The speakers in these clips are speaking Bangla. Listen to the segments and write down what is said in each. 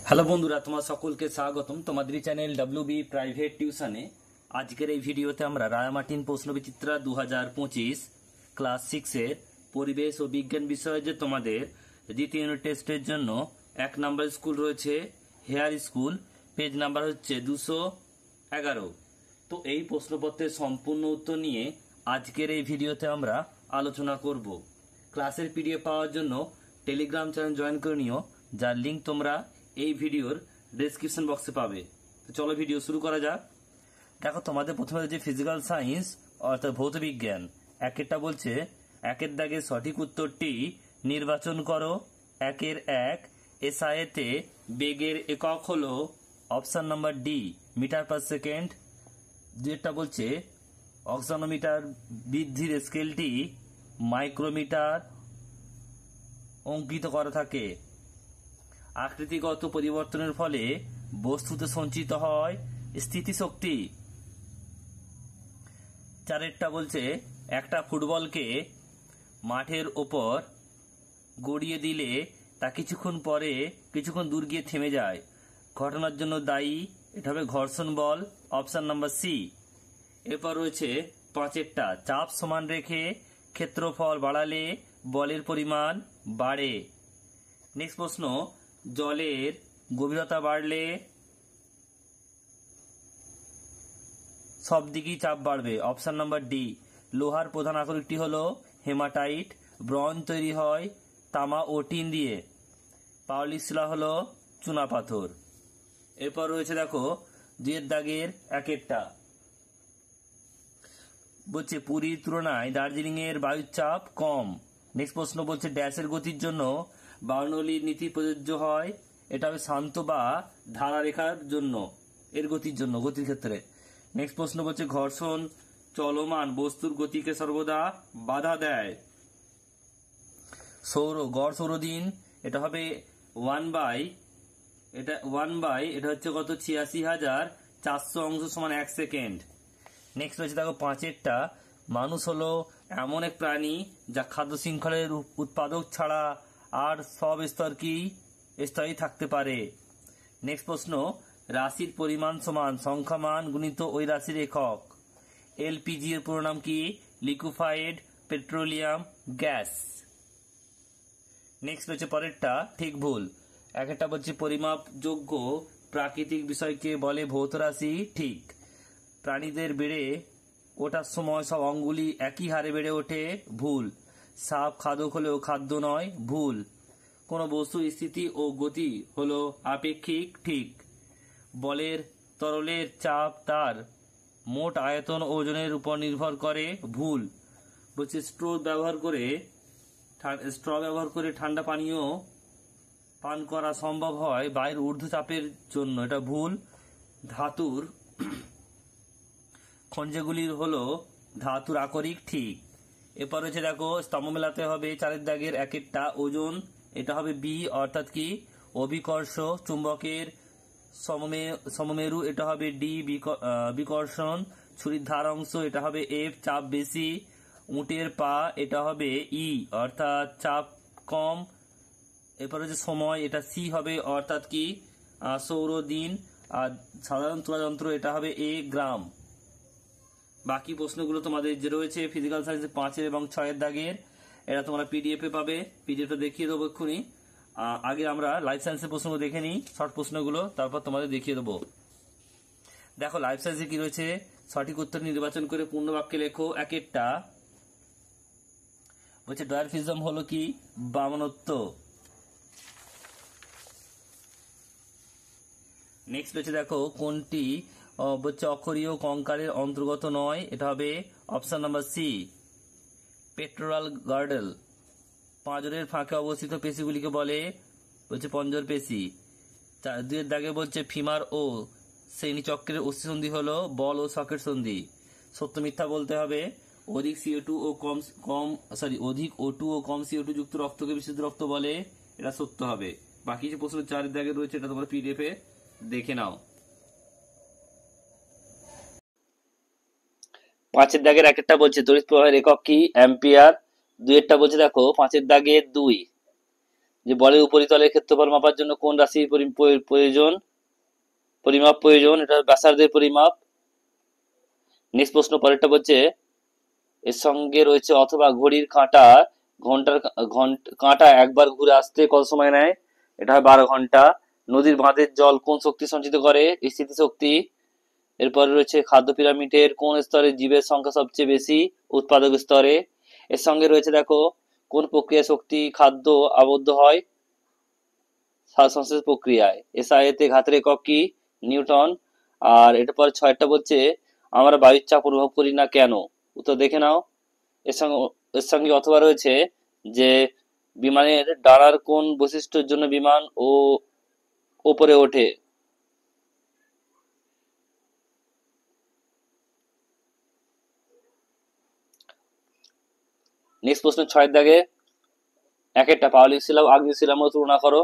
হ্যালো বন্ধুরা, তোমার সকলকে স্বাগতম তোমাদের চ্যানেল ডব্লিউবি প্রাইভেট টিউশনে। আজকের এই ভিডিওতে আমরা রায়ামার্টিন প্রশ্নবিচিত্রা 2025 ক্লাস 6-এর পরিবেশ ও বিজ্ঞান বিষয়ে যে তোমাদের দ্বিতীয় ইউনিট টেস্টের জন্য 1 নম্বর স্কুল রয়েছে হেয়ার স্কুল, পেজ নাম্বার হচ্ছে 211। তো এই প্রশ্নপত্রের সম্পূর্ণ উত্তর নিয়ে আজকের এই ভিডিওতে আমরা আলোচনা করব। ক্লাসের পিডিএফ পাওয়ার জন্য টেলিগ্রাম চ্যানেল জয়েন করে নিও, যার লিঙ্ক তোমরা এই ভিডিওর ডেসক্রিপশন বক্সে পাবে। তো চলো ভিডিও শুরু করা যাক। দেখো, তোমাদের প্রথমে যে ফিজিক্যাল সায়েন্স অর্থাৎ ভৌত বিজ্ঞান, একেরটা বলছে একের দাগে সঠিক উত্তরটি নির্বাচন করো। 1-1 এসআইতে বেগের একক হলো option number D metre per second. যেটা বলছে অক্সানোমিটার বৃদ্ধির স্কেলটি মাইক্রোমিটার অঙ্কিত করা থাকে। আকৃতিগত পরিবর্তনের ফলে বস্তুতে সঞ্চিত হয় স্থিতিশক্তি। 4-টা বলছে একটা ফুটবলকে মাঠের ওপর গড়িয়ে দিলে তা কিছুক্ষণ দূর গিয়ে থেমে যায়। ঘটনার জন্য দায়ী এটা হবে ঘর্ষণ বল, অপশন নাম্বার সি। এরপর রয়েছে 5-টা চাপ সমান রেখে ক্ষেত্রফল বাড়ালে বলের পরিমাণ বাড়ে। নেক্সট প্রশ্ন, জলের গভীরতা বাড়লে সব দিকেই চাপ বাড়বে, অপশন নাম্বার ডি। লোহার প্রধান আকরিকটি হলো হেমাটাইট। ব্রোঞ্জ তৈরি হয় তামা ও টিন দিয়ে। পাললিক শিলা হলো চুনাপাথর। এরপর রয়েছে দেখো 2-এর দাগের 1-টা বলছে পুরীর তুলনায় দার্জিলিং এর বায়ুর চাপ কম। নেক্সট প্রশ্ন বলছে ড্যাশের গতির জন্য বার্নৌলির নীতি প্রযোজ্য হয়। এটা হবে শান্ত বা ধারারেখার জন্য, এর গতির ক্ষেত্রে। নেক্সট প্রশ্ন বলছে ঘর্ষণ চলমান বস্তুর গতিকে সর্বদা বাধা দেয়। গড় সৌরদিন এটা হবে 1/, এটা হচ্ছে কত 86,400 অংশ সমান 1 সেকেন্ড। নেক্সট রয়েছে দেখো 5-টা মানুষ হলো এমন এক প্রাণী যা খাদ্য শৃঙ্খলের উৎপাদক ছাড়া আর সব স্তরেই থাকতে পারে। নেক্সট প্রশ্ন, রাশির পরিমাণ সমান সংখ্যামান গুণিত ওই রাশির একক। এলপিজি এর পুরো নাম কি? Liquefied petroleum gas. নেক্সট রয়েছে পরেরটা ঠিক ভুল। 1-টা বলছে পরিমাপযোগ্য প্রাকৃতিক বিষয়কে বলে ভৌত রাশি, ঠিক। প্রাণীদের বেড়ে ওঠার সময় সব অঙ্গুলি একই হারে বেড়ে ওঠে, ভুল। সাপ খাদক হলেও খাদ্য নয়, ভুল। কোনো বস্তুর স্থিতি ও গতি হলো আপেক্ষিক, ঠিক। বলের তরলের চাপ তার মোট আয়তন ও ওজনের উপর নির্ভর করে, ভুল। বলছে স্ট্র ব্যবহার করে ঠান্ডা পানীয় পান করা সম্ভব হয় বায়ুর ঊর্ধ্বচাপের জন্য, এটা ভুল। ধাতুর খঞ্জগুলির হলো ধাতুর আকরিক, ঠিক। এরপর রয়েছে দেখো স্তম্ভ মেলাতে হবে 4-এর দাগের 1-টা ওজন, এটা হবে বি অর্থাৎ কি অভিকর্ষ। চুম্বকের সমমেরু এটা হবে ডি বিকর্ষণ। ছুরির ধার অংশ এটা হবে এফ চাপ বেশি। উটের পা এটা হবে ই অর্থাৎ চাপ কম। এরপর হচ্ছে সময় এটা সি হবে অর্থাৎ কি সৌরদিন। আর সাধারণ তুলাযন্ত্র এটা হবে এ গ্রাম। বাকি প্রশ্নগুলো তোমাদের যে রয়েছে ফিজিক্যাল সায়েন্সের 5-এর এবং 6-এর দাগের, এটা তোমরা পিডিএফ এ পাবে। পিডিএফটা দেখিয়ে দেবো এক্ষুনি। আগে আমরা লাইফ সায়েন্সের প্রশ্নগুলো দেখে নিই, শর্ট প্রশ্নগুলো, তারপর তোমাদের দেখিয়ে দেবো। দেখো লাইফ সায়েন্সে কি রয়েছে, সঠিক উত্তর নির্বাচন করে পূর্ণ বাক্যে লেখো। 1-টা বলছে ডয়ারফিজম হলো কি বামনত্ব। নেক্সট হচ্ছে দেখো কোনটি বলছে অক্ষরীয় কঙ্কালের অন্তর্গত নয়, এটা হবে অপশন নাম্বার সি পেট্রোরাল গার্ডেল। পাঁজরের ফাঁকে অবস্থিত পেশিগুলিকে বলে বলছে পঞ্জর পেশি। 2-এর দাগে বলছে ফিমার ও শ্রেণীচক্রের অস্থিসন্ধি হলো বল ও সকেট সন্ধি। সত্য মিথ্যা বলতে হবে। অধিক O2 ও কম CO2 যুক্ত রক্তকে বিশুদ্ধ রক্ত বলে, এটা সত্য হবে। বাকি যে প্রশ্ন 4-এর দাগে রয়েছে এটা তোমরা পিডিএফ এ দেখে নাও। পাঁচের দাগের একটা বলছে তড়িৎ প্রবাহের একক কি, অ্যাম্পিয়ার। দুইয়েরটা বলছে দেখো পাঁচের দাগের দুই, যে বলের উপরিতলের ক্ষেত্রফল মাপার জন্য কোন রাশির পরিমাপ প্রয়োজন, এটা ব্যাসার্ধের পরিমাপ। নেক্সট প্রশ্ন পরেরটা বলছে এর সঙ্গে রয়েছে অথবা ঘড়ির কাঁটা একবার ঘুরে আসতে কত সময় নেয়, এটা হয় 12 ঘন্টা। নদীর বাঁধের জল কোন শক্তি সঞ্চিত করে, এই স্মৃতিশক্তি। এরপরে রয়েছে খাদ্য পিরামিডের কোন স্তরে জীবের সংখ্যা সবচেয়ে বেশি, উৎপাদক স্তরে। এর সঙ্গে রয়েছে দেখো কোন প্রক্রিয়া শক্তি খাদ্য আবদ্ধ হয়, সংশ্লেষ প্রক্রিয়ায়। এসআই তে ঘাতের একক কি, নিউটন। আর এটা পরে ছয়টা বলছে আমরা বায়ুর চাপ অনুভব করি না কেন, উত্তর দেখে নাও। এর সঙ্গে অথবা রয়েছে যে বিমানের ডানার কোন বৈশিষ্ট্যের জন্য বিমান ওপরে ওঠে। নেক্সট প্রশ্ন ছয়ের দাগে একটা পাললিক শিলা ও আগ্নেয় শিলার মধ্যে তুলনা করো।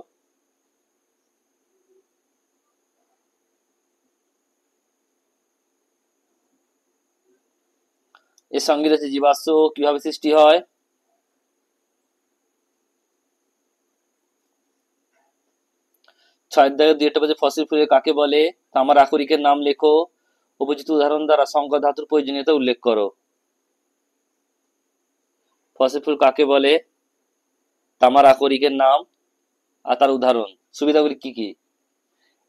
এর সঙ্গে রয়েছে জীবাশ্ম কিভাবে সৃষ্টি হয়। ছয়ের দাগে দুই একটা বলছে ফসিল ফুয়েল কাকে বলে, তামার আকরিকের নাম লেখো, উপযুক্ত উদাহরণ দ্বারা সংকর ধাতুর প্রয়োজনীয়তা উল্লেখ করো। ফসিল ফুয়েল কাকে বলে, তামার আকরিকের নাম, আর তার উদাহরণ, সুবিধাগুলি কি কি।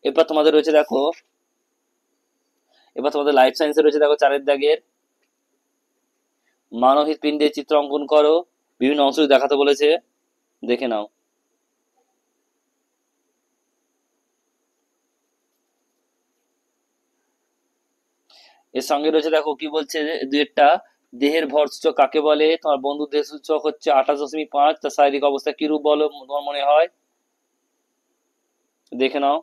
এরপর তোমাদের রয়েছে দেখো, এবার তোমাদের লাইফ সায়েন্সে রয়েছে দেখো চারের দাগের মানব হৃৎপিণ্ডের চিত্র অঙ্কন করো, বিভিন্ন অংশ দেখাতে বলেছে, দেখে নাও। এর সঙ্গে রয়েছে দেখো কি বলছে দুইটা, দেহের ভর সূচক কাকে বলে, তোমার বন্ধুর দেহ সূচক হচ্ছে 28.5, তার শারীরিক অবস্থা কিরূপ বলো তোমার মনে হয়, দেখে নাও।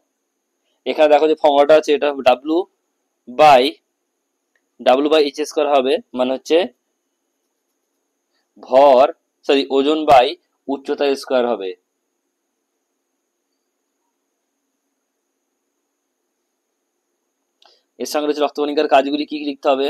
এখানে দেখো যে ফর্মুলাটা আছে, এটা ডাব্লু বাই এইচ স্কয়ার হবে, মানে হচ্ছে ওজন বাই উচ্চতা স্কয়ার হবে। এর সঙ্গে রয়েছে রক্তকণিকার কাজগুলি কি কি লিখতে হবে।